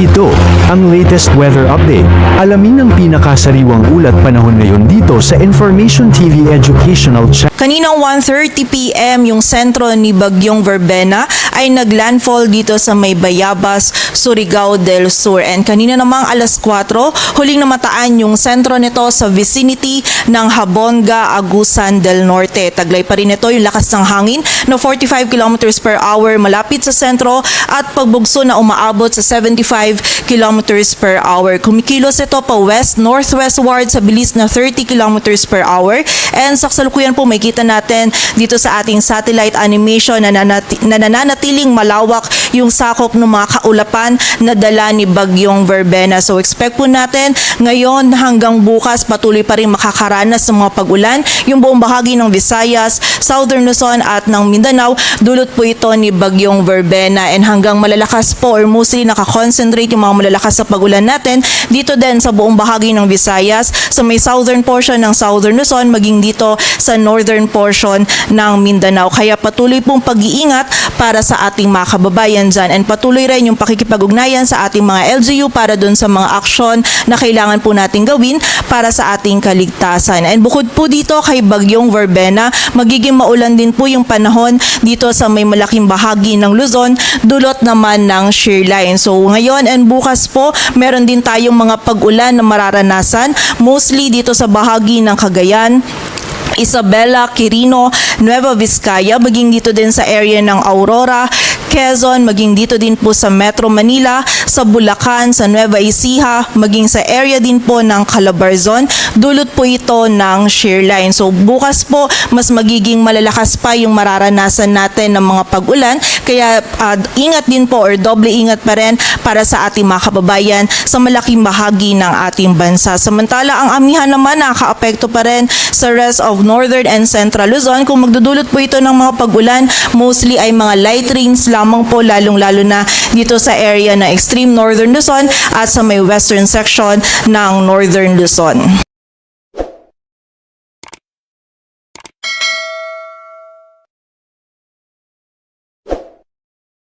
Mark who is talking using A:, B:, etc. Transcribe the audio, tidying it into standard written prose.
A: Ito ang latest weather update. Alamin ang pinakasariwang ulat panahon ngayon dito sa Information TV Educational Channel.
B: Kaninang 1:30 PM, yung sentro ni Bagyong Verbena ay naglandfall dito sa may Bayabas, Surigao del Sur. And kanina namang alas 4, huling namataan yung sentro nito sa vicinity ng Habonga, Agusan del Norte. Taglay pa rin ito yung lakas ng hangin na 45 kilometers per hour malapit sa sentro at pagbugso na umaabot sa 75 kilometers per hour. Kumikilos ito pa west-northwestward sa bilis na 30 kilometers per hour. And sa kasalukuyan po makikita natin dito sa ating satellite animation na nananatiling malawak yung sakop ng mga kaulapan na dala ni Bagyong Verbena. So expect po natin ngayon hanggang bukas patuloy pa rin makakaranas ng mga pag-ulan yung buong bahagi ng Visayas, Southern Luzon at ng Mindanao. Dulot po ito ni Bagyong Verbena and hanggang malalakas po or mostly nakakonsentrate yung mga malalakas sa pag-ulan natin dito din sa buong bahagi ng Visayas, sa may southern portion ng Southern Luzon, maging dito sa northern portion ng Mindanao. Kaya patuloy pong pag-iingat para sa ating mga kababayan dyan and patuloy rin yung pakikipag-ugnayan sa ating mga LGU para dun sa mga aksyon na kailangan po natin gawin para sa ating kaligtasan. And bukod po dito kay Bagyong Verbena, magiging maulan din po yung panahon dito sa may malaking bahagi ng Luzon, dulot naman ng shear line. So ngayon and bukas po, meron din tayong mga pag-ulan na mararanasan, mostly dito sa bahagi ng Cagayan, Isabela, Quirino, Nueva Vizcaya, maging dito din sa area ng Aurora, Quezon, maging dito din po sa Metro Manila, sa Bulacan, sa Nueva Ecija, maging sa area din po ng Calabarzon. Dulot po ito ng shear line. So bukas po, mas magiging malalakas pa yung mararanasan natin ng mga pag-ulan. Kaya ingat din po or doble ingat pa rin para sa ating mga kababayan sa malaking bahagi ng ating bansa. Samantala, ang amihan naman nakaka-apekto pa rin sa rest of Northern and Central Luzon. Kung magdudulot po ito ng mga pag-ulan, mostly ay mga light rains lamang po, lalong-lalo na dito sa area ng extreme Northern Luzon at sa may western section ng Northern Luzon.